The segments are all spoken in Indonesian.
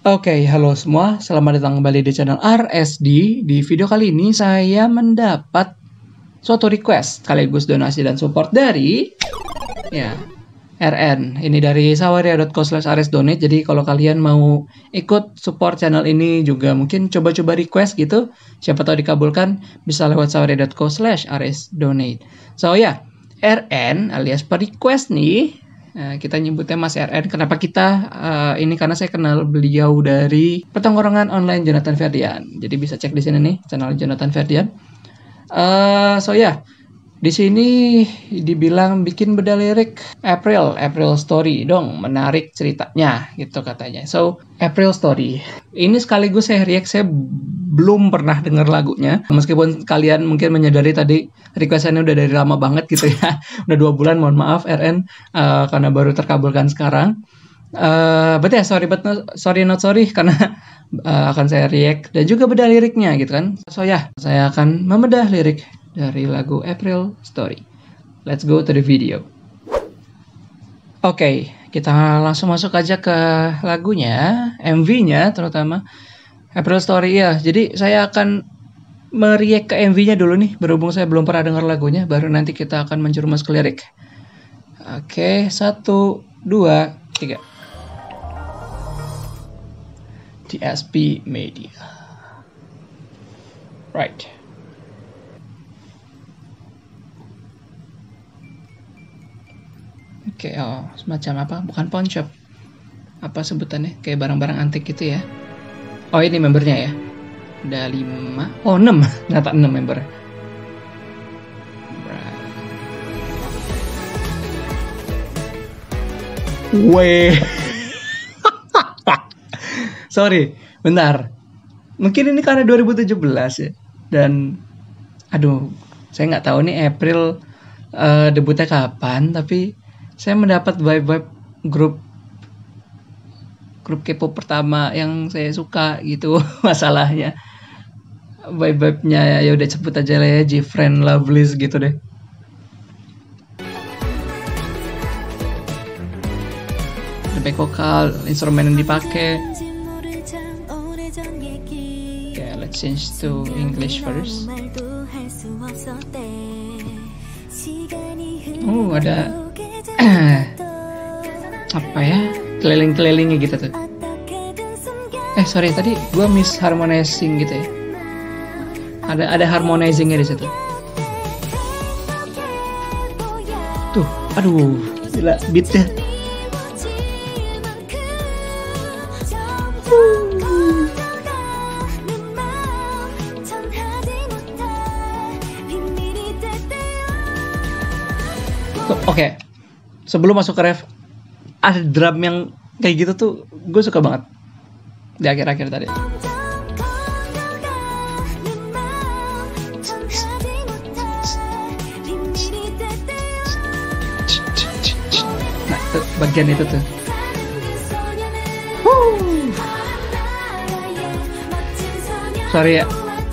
Oke, halo semua. Selamat datang kembali di channel RSD. Di video kali ini saya mendapat suatu request sekaligus donasi dan support dari RN. Ini dari sawaria.co/rsdonate. Jadi kalau kalian mau ikut support channel ini juga mungkin coba-coba request gitu. Siapa tahu dikabulkan, bisa lewat sawaria.co/rsdonate. So ya, RN alias per request nih. Kita nyebutnya Mas RN. Kenapa kita ini? Karena saya kenal beliau dari pertongkrongan online Jonathan Ferdian. Jadi bisa cek di sini nih channel Jonathan Ferdian. Di sini dibilang bikin beda lirik April Story dong, menarik ceritanya gitu katanya. So April Story ini sekaligus saya react. Saya belum pernah dengar lagunya, meskipun kalian mungkin menyadari tadi requestannya udah dari lama banget gitu ya. Udah 2 bulan, mohon maaf RN karena baru terkabulkan sekarang. But yeah, sorry not sorry karena akan saya react dan juga bedah liriknya gitu kan. So ya, saya akan membedah lirik dari lagu April Story. Let's go to the video. Oke, kita langsung masuk aja ke lagunya, MV-nya terutama. April Story ya. Jadi saya akan meriak ke MV-nya dulu nih, berhubung saya belum pernah dengar lagunya, baru nanti kita akan menjerumus ke lirik. Oke, 1, 2, 3. DSP Media. Right. Oke, semacam apa? Bukan pawn shop. Apa sebutannya? Kayak barang-barang antik gitu ya. Oh, ini membernya ya. Ada 5. Oh, 6. Ternyata 6 member. Weh. Sorry, bentar. Mungkin ini karena 2017 ya. Dan saya nggak tahu nih April debutnya kapan, tapi saya mendapat vibe grup K-pop pertama yang saya suka gitu. Masalahnya vibe-nya ya udah sebut aja lah ya, GFriend Lovelyz gitu deh. Back vokal, instrumen yang dipakai. Okay, let's change to English first. Oh, ada apa ya, keliling-kelilingnya gitu tuh. Sorry, tadi gue miss harmonizing gitu ya. Ada harmonizingnya di situ. Tuh, aduh, gila beatnya. Oke, sebelum masuk ke ref, ada drum yang kayak gitu tuh gue suka banget di akhir-akhir tadi. Nah, tuh, bagian itu tuh. Sorry ya,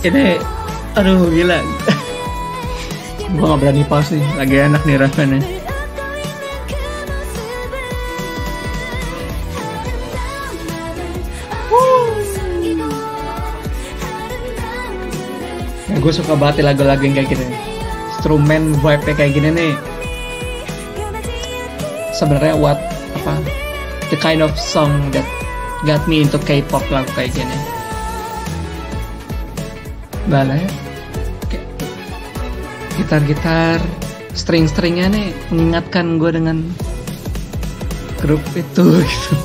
ini aduh gila. Gue gak berani pause nih, lagi enak nih rasanya. Gue suka banget lagu-lagu yang kayak gini. Instrumen vibe kayak gini nih. Sebenarnya the kind of song that got me into K-pop, lagu kayak gini. Balai gitar-gitar, string-stringnya nih mengingatkan gue dengan grup itu gitu.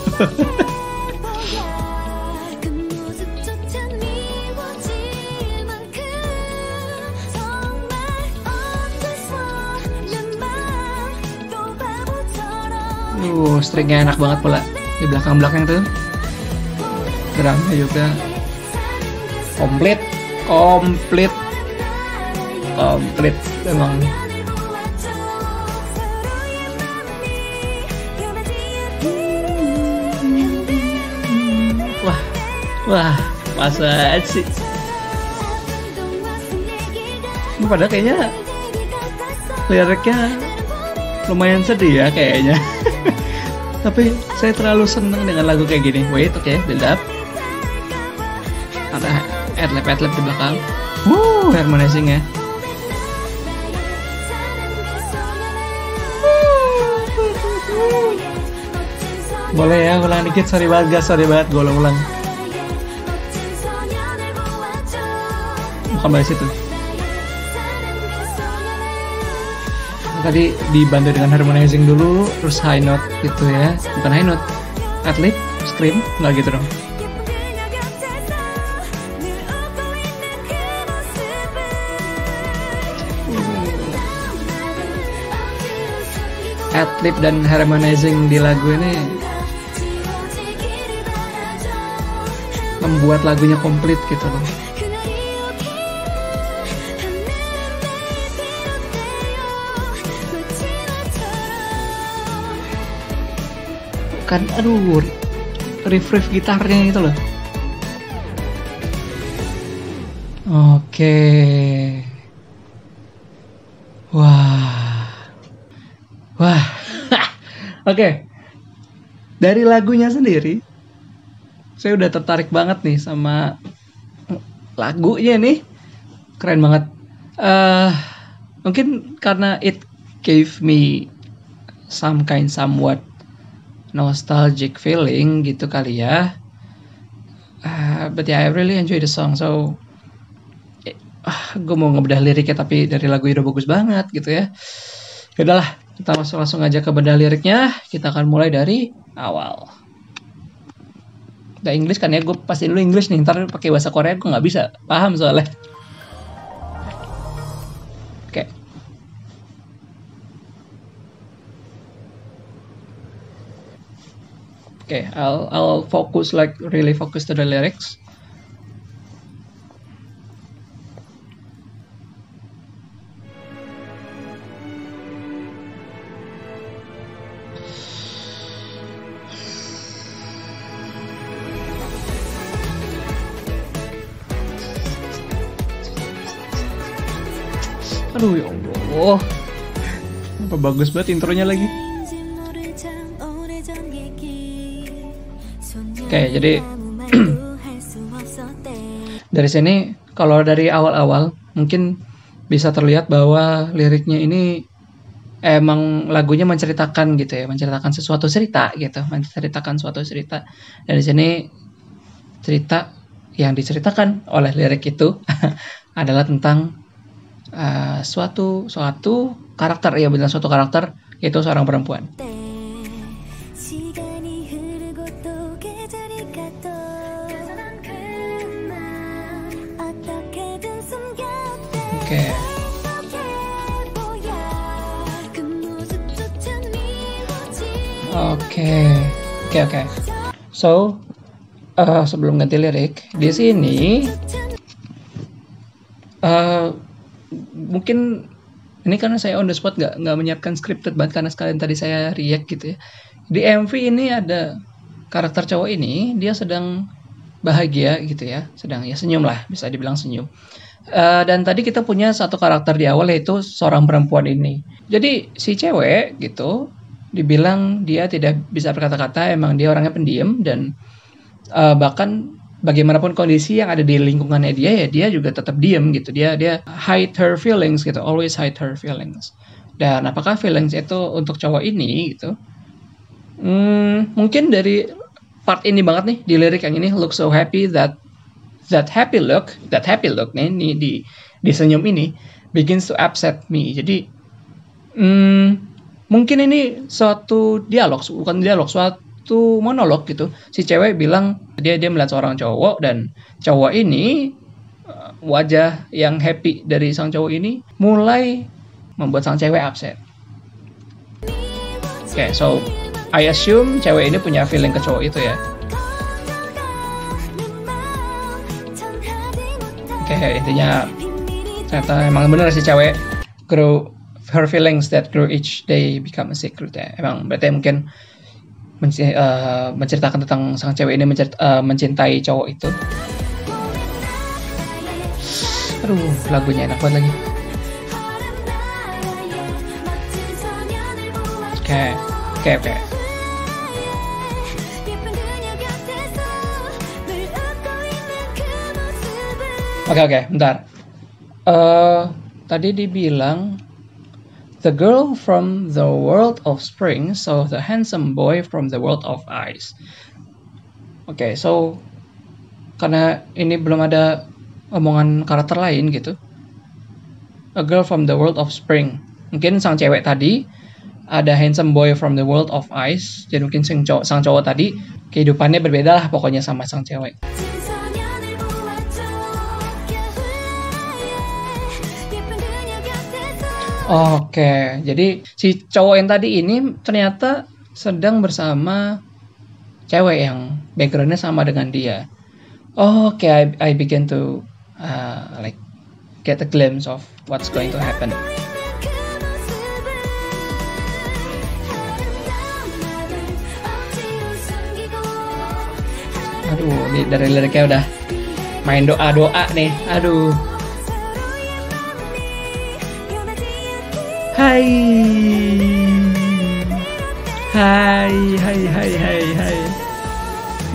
Stringnya enak banget pula di belakang-belakang tuh. Drumnya juga komplit emang. Wah, masa sih. Padahal kayaknya liriknya lumayan sedih ya kayaknya. Tapi Saya terlalu seneng dengan lagu kayak gini. Wait, oke, build up. Ada adlib di belakang. Harmonizing ya. Boleh ya, ulang dikit. Sorry banget gue ulang. Bukan dari situ. Tadi dibantu dengan harmonizing dulu, terus high note gitu ya. Bukan high note, adlib, scream, nggak gitu dong. Adlib dan harmonizing di lagu ini membuat lagunya komplit gitu loh. Kan aduh, riff gitarnya itu loh. Oke. Wah. Oke. Dari lagunya sendiri saya udah tertarik banget nih sama lagunya nih. Keren banget. Mungkin karena it gave me somewhat nostalgic feeling gitu kali ya. But yeah, I really enjoy the song. So gue mau ngebedah liriknya, tapi dari lagu udah bagus banget gitu ya. Yaudahlah, kita langsung aja ke bedah liriknya. Kita akan mulai dari awal. Udah English kan ya, gue pastiin dulu English nih. Ntar pakai bahasa Korea gue nggak bisa paham soalnya. Oke. Okay, I'll focus, like really focus to the lyrics. Aduh ya Allah, apa bagus banget intronya lagi. Oke, jadi dari sini kalau dari awal-awal mungkin bisa terlihat bahwa liriknya ini emang lagunya menceritakan gitu ya, menceritakan sesuatu cerita gitu, menceritakan suatu cerita. Dan di sini cerita yang diceritakan oleh lirik itu adalah tentang suatu karakter, ya benar, suatu karakter, yaitu seorang perempuan. Oke. So, sebelum ganti lirik, di sini mungkin ini karena saya on the spot nggak menyiapkan scripted banget, karena sekalian tadi saya react gitu ya. Di MV ini ada karakter cowok ini, dia sedang bahagia gitu ya, sedang ya senyum lah, bisa dibilang senyum. Dan tadi kita punya satu karakter di awal, yaitu seorang perempuan ini. Jadi si cewek gitu dibilang dia tidak bisa berkata-kata, emang dia orangnya pendiam, dan bahkan bagaimanapun kondisi yang ada di lingkungannya dia, ya dia juga tetap diem gitu. Dia hide her feelings gitu, always hide her feelings. Dan apakah feelings itu untuk cowok ini gitu? Mungkin dari part ini banget nih, di lirik yang ini, look so happy, that happy look nih di senyum ini begins to upset me. Jadi mungkin ini suatu monolog gitu. Si cewek bilang dia melihat seorang cowok, dan cowok ini wajah yang happy dari sang cowok ini mulai membuat sang cewek upset. Oke, so I assume cewek ini punya feeling ke cowok itu ya. Oke, intinya ternyata emang bener si cewek grow her feelings that grow each day become a secret ya. Emang berarti mungkin menceritakan tentang sang cewek ini mencintai cowok itu. Aduh, lagunya enak banget lagi. Oke. Oke, bentar. Tadi dibilang the girl from the world of spring saw the handsome boy from the world of ice. Oke, so karena ini belum ada omongan karakter lain gitu. A girl from the world of spring. Mungkin sang cewek tadi ada handsome boy from the world of ice. Jadi mungkin sang cowok tadi kehidupannya berbeda lah pokoknya sama sang cewek. Oke, jadi si cowok yang tadi ini ternyata sedang bersama cewek yang backgroundnya sama dengan dia. Oke, I begin to like get a glimpse of what's going to happen. Aduh, ini dari liriknya udah main doa-doa nih. Aduh. Hai.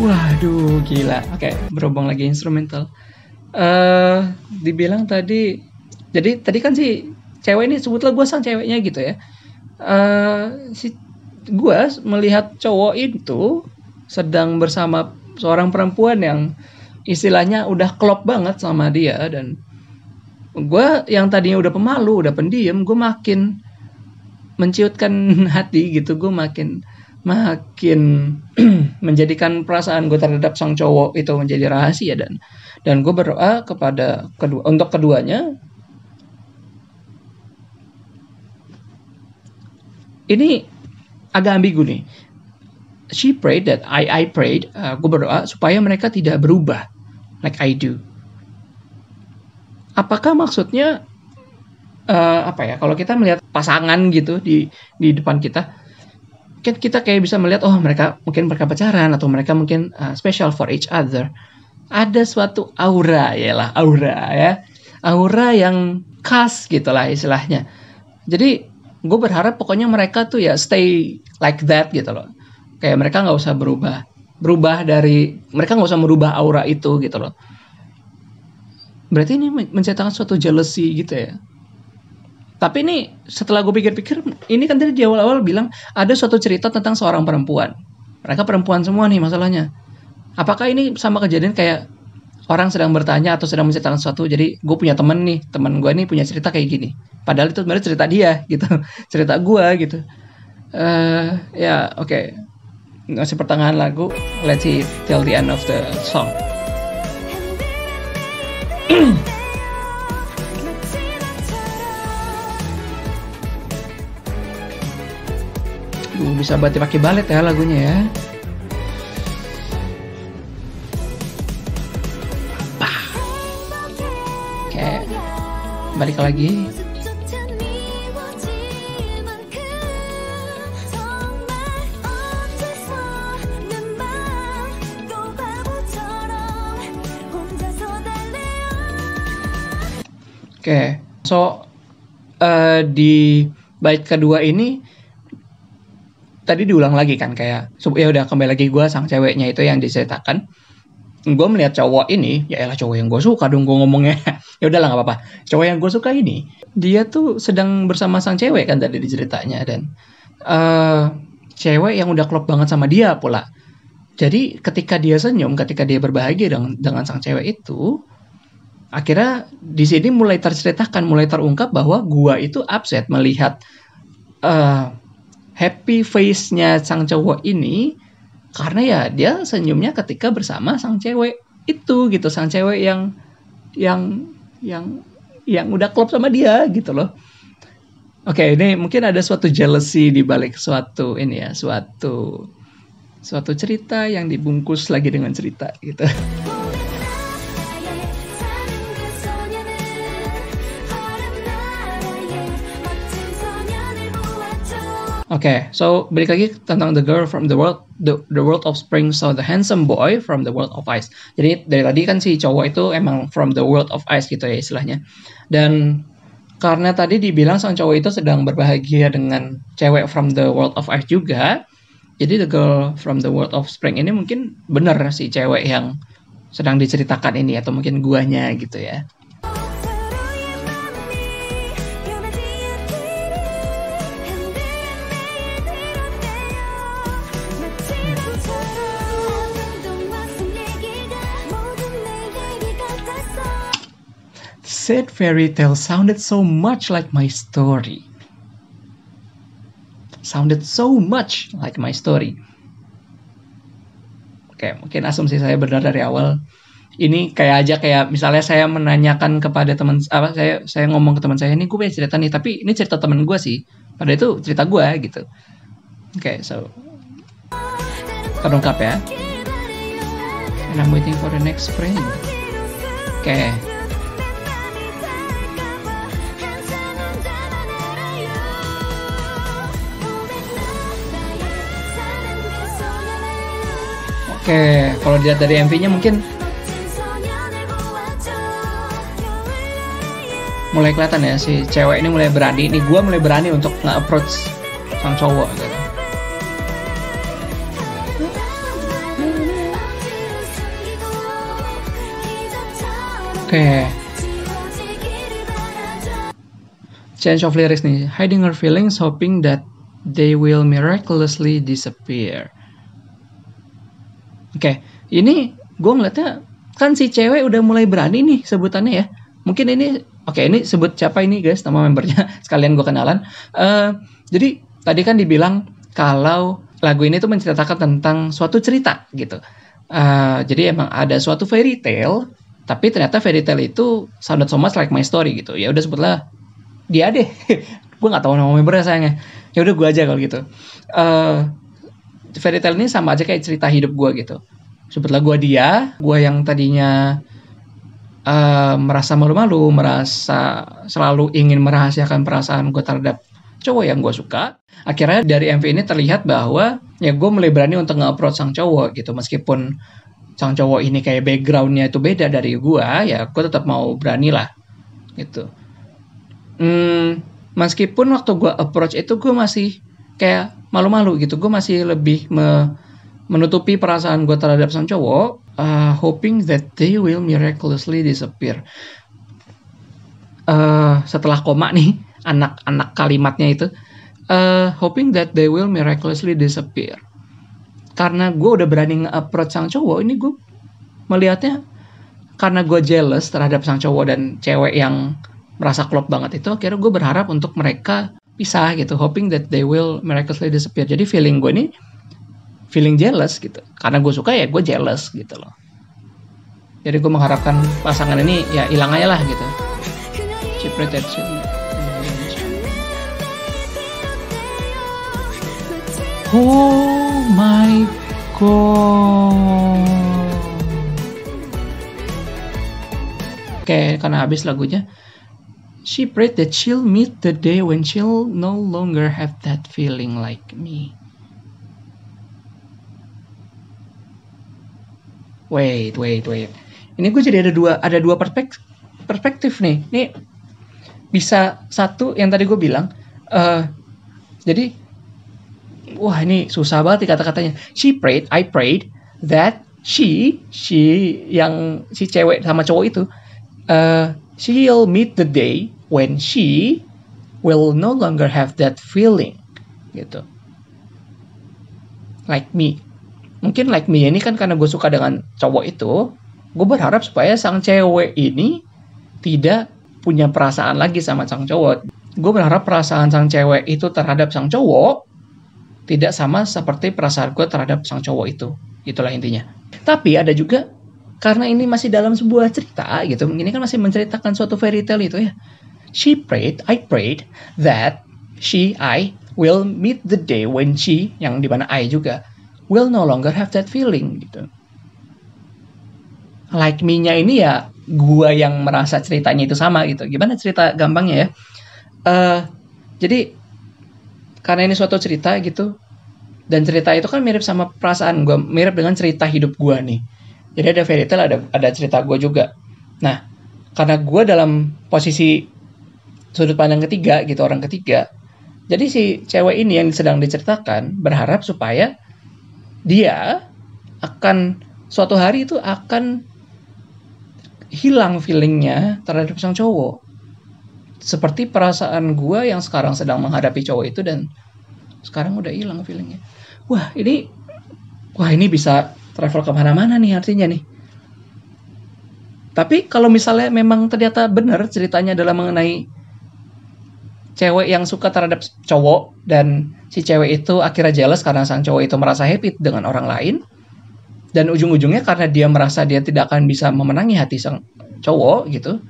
Waduh, gila. Oke, berhubung lagi instrumental. Dibilang tadi, jadi tadi kan si cewek ini, sebutlah gue sang ceweknya gitu ya. Si gue melihat cowok itu sedang bersama seorang perempuan yang istilahnya udah klop banget sama dia, dan gue yang tadinya udah pemalu, udah pendiam, gue makin menciutkan hati gitu. Gue makin menjadikan perasaan gue terhadap sang cowok itu menjadi rahasia, dan gue berdoa kepada untuk keduanya. Ini agak ambigu nih. She prayed that I prayed. Gue berdoa supaya mereka tidak berubah like I do. Apakah maksudnya apa ya? Kalau kita melihat pasangan gitu di depan kita, kan kita kayak bisa melihat mereka pacaran, atau mereka mungkin special for each other. Ada suatu aura ya, aura yang khas gitulah istilahnya. Jadi gue berharap pokoknya mereka tuh ya stay like that gitu loh. Kayak mereka nggak usah berubah mereka nggak usah merubah aura itu gitu loh. Berarti ini menceritakan suatu jealousy gitu ya. Tapi ini setelah gue pikir-pikir, ini kan tadi di awal-awal bilang ada suatu cerita tentang seorang perempuan. Mereka perempuan semua nih masalahnya. Apakah ini sama kejadian kayak orang sedang bertanya atau sedang menceritakan sesuatu? Jadi gue punya temen gue nih punya cerita kayak gini. Padahal itu sebenarnya cerita dia gitu, cerita gue gitu. Oke. Masih pertengahan lagu. Let's see till the end of the song. Bisa berarti pakai balet ya lagunya ya. Oke, balik lagi. Oke, so di bait kedua ini tadi diulang lagi kan, kayak ya udah kembali lagi gue sang ceweknya itu yang diceritakan. Gue melihat cowok ini, ya elah cowok yang gue suka dong gue ngomongnya. Ya udahlah nggak apa-apa. Cowok yang gue suka ini, dia tuh sedang bersama sang cewek kan tadi diceritanya, dan cewek yang udah klop banget sama dia pula. Jadi ketika dia senyum, ketika dia berbahagia dengan sang cewek itu, akhirnya di sini mulai terceritakan, mulai terungkap bahwa gua itu upset melihat happy face-nya sang cowok ini, karena ya dia senyumnya ketika bersama sang cewek itu gitu, sang cewek yang udah klop sama dia gitu loh. Oke, ini mungkin ada suatu jealousy di balik suatu cerita yang dibungkus lagi dengan cerita gitu. Oke, so balik lagi tentang the girl from the world of spring saw the handsome boy from the world of ice. Jadi dari tadi kan si cowok itu emang from the world of ice gitu ya istilahnya. Dan karena tadi dibilang sang cowok itu sedang berbahagia dengan cewek from the world of ice juga, jadi the girl from the world of spring ini mungkin benar si cewek yang sedang diceritakan ini, atau mungkin guanya gitu ya. Said fairy tale sounded so much like my story. Sounded so much like my story. Oke, mungkin asumsi saya benar dari awal. Ini kayak misalnya saya menanyakan kepada teman, saya ngomong ke teman saya, ini gue punya cerita nih, tapi ini cerita teman gue sih. Padahal itu cerita gue gitu. Oke, so terungkap ya. And I'm waiting for the next spring. Oke. Oke, kalau dilihat dari MV-nya mungkin mulai kelihatan ya, si cewek ini mulai berani. Ini gue mulai berani untuk nge-approach sang cowok gitu. Oke. Change of lyrics nih. Hiding her feelings, hoping that they will miraculously disappear. Oke, ini gue ngeliatnya kan si cewek udah mulai berani nih sebutannya ya. Mungkin ini, ini sebut siapa ini guys, nama membernya, sekalian gue kenalan. Jadi tadi kan dibilang kalau lagu ini tuh menceritakan tentang suatu cerita gitu. Jadi emang ada suatu fairy tale, tapi ternyata fairy tale itu sounded so much like my story gitu. Ya udah sebutlah dia deh. Gue nggak tahu nama membernya sayangnya. Ya udah gue aja kalau gitu. Fairy tale ini sama aja kayak cerita hidup gue gitu. Sebutlah gue yang tadinya merasa malu-malu, merasa selalu ingin merahasiakan perasaan gue terhadap cowok yang gue suka. Akhirnya dari MV ini terlihat bahwa ya gue mulai berani untuk nge-approach sang cowok gitu. Meskipun sang cowok ini kayak backgroundnya itu beda dari gue, ya gue tetap mau berani lah gitu. Meskipun waktu gue approach itu gue masih kayak malu-malu gitu, gue masih lebih menutupi perasaan gue terhadap sang cowok, hoping that they will miraculously disappear. Setelah koma nih, anak kalimatnya itu, hoping that they will miraculously disappear. Karena gue udah berani nge-approach sang cowok, ini gue melihatnya karena gue jealous terhadap sang cowok dan cewek yang merasa klop banget itu, akhirnya gue berharap untuk mereka pisah gitu, hoping that they will miraculously disappear. Jadi feeling gue ini feeling jealous gitu, karena gue suka ya gue jealous gitu loh. Jadi gue mengharapkan pasangan ini ya hilang aja lah gitu. Oh my god. Oke, karena habis lagunya. She prayed that she'll meet the day when she'll no longer have that feeling like me. Wait. Ini gue jadi ada dua perspektif nih. Ini bisa satu yang tadi gue bilang. Jadi, wah ini susah banget kata-katanya. I prayed that si cewek sama cowok itu, she'll meet the day when she will no longer have that feeling, gitu. Like me. Mungkin like me ini kan karena gue suka dengan cowok itu, gue berharap supaya sang cewek ini tidak punya perasaan lagi sama sang cowok. Gue berharap perasaan sang cewek itu terhadap sang cowok tidak sama seperti perasaan gue terhadap sang cowok itu. Itulah intinya. Tapi ada juga, karena ini masih dalam sebuah cerita gitu, ini kan masih menceritakan suatu fairy tale itu ya. I prayed that I will meet the day when she, yang dimana I juga, will no longer have that feeling gitu. Like me-nya ini ya gua yang merasa ceritanya itu sama gitu. Gimana cerita gampangnya ya? Jadi karena ini suatu cerita gitu, dan cerita itu kan mirip sama perasaan gua, mirip dengan cerita hidup gua nih. Jadi ada fairy tale, ada cerita gua juga. Nah, karena gua dalam posisi sudut pandang ketiga gitu, orang ketiga. Jadi si cewek ini yang sedang diceritakan berharap supaya dia akan suatu hari itu akan hilang feelingnya terhadap sang cowok. Seperti perasaan gue yang sekarang sedang menghadapi cowok itu dan sekarang udah hilang feelingnya. Wah ini bisa travel kemana-mana nih artinya nih. Tapi kalau misalnya memang ternyata benar ceritanya adalah mengenai cewek yang suka terhadap cowok dan si cewek itu akhirnya jealous karena sang cowok itu merasa happy dengan orang lain, dan ujung-ujungnya karena dia merasa dia tidak akan bisa memenangi hati sang cowok gitu,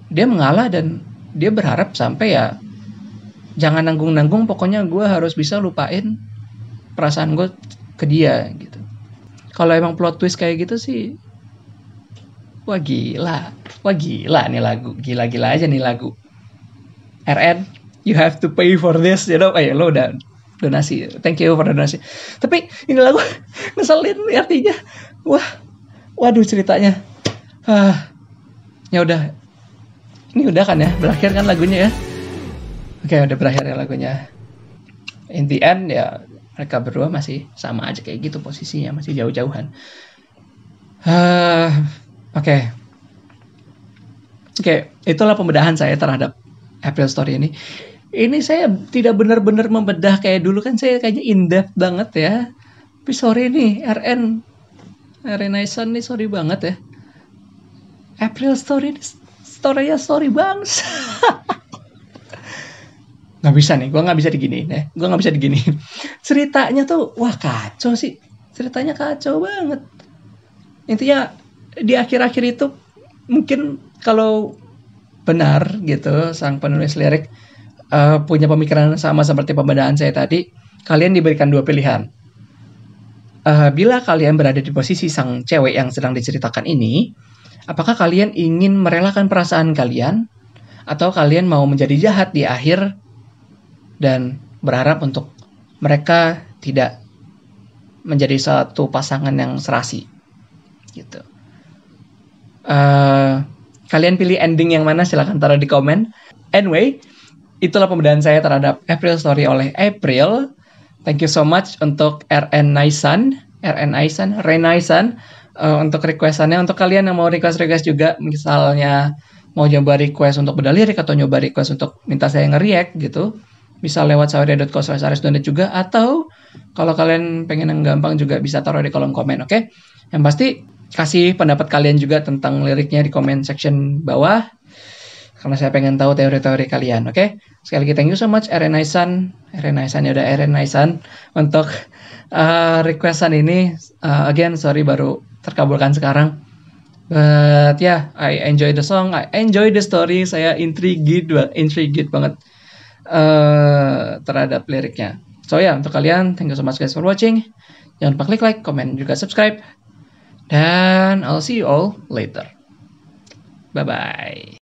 dia mengalah dan dia berharap sampai ya jangan nanggung-nanggung, pokoknya gue harus bisa lupain perasaan gue ke dia gitu. Kalau emang plot twist kayak gitu sih, wah gila nih lagu, gila-gila aja nih lagu. RN, you have to pay for this, you know, lo udah donasi, thank you for donasi. Tapi ini lagu ngeselin artinya, waduh ceritanya, ya udah, ini udah kan ya, berakhir kan lagunya ya, oke udah berakhir ya lagunya. In the end ya mereka berdua masih sama aja kayak gitu posisinya, masih jauh-jauhan. Oke, itulah pembedahan saya terhadap April Story ini. Ini saya tidak benar-benar membedah kayak dulu, kan saya kayaknya in-depth banget ya. Tapi sorry nih, RN Aisan nih, sorry banget ya. April Story ini story-nya sorry banget. Gak bisa nih, gue gak bisa diginiin ya. Gue gak bisa diginiin. Ceritanya tuh, wah kacau sih. Ceritanya kacau banget. Intinya di akhir-akhir itu mungkin kalau benar gitu sang penulis lirik punya pemikiran sama seperti pembedahan saya tadi, kalian diberikan dua pilihan. Bila kalian berada di posisi sang cewek yang sedang diceritakan ini, apakah kalian ingin merelakan perasaan kalian, atau kalian mau menjadi jahat di akhir dan berharap untuk mereka tidak menjadi satu pasangan yang serasi gitu. Kalian pilih ending yang mana? Silahkan taruh di komen. Anyway, itulah pembedahan saya terhadap April Story oleh April. Thank you so much untuk RN Aisan untuk requestannya. Untuk kalian yang mau request juga, misalnya mau nyoba request untuk beda lirik atau nyoba request untuk minta saya nge-react gitu, bisa lewat saweria.co/aresdonate juga, atau kalau kalian pengen yang gampang juga bisa taruh di kolom komen, oke? Yang pasti kasih pendapat kalian juga tentang liriknya di comment section bawah, karena saya pengen tahu teori-teori kalian, oke? Sekali lagi thank you so much RN Aisan untuk requestan ini. Again, sorry baru terkabulkan sekarang. But yeah, I enjoy the song, I enjoy the story. Saya intrigued banget terhadap liriknya. So ya, untuk kalian, thank you so much guys for watching. Jangan lupa klik like, comment, juga subscribe. Dan I'll see you all later. Bye-bye.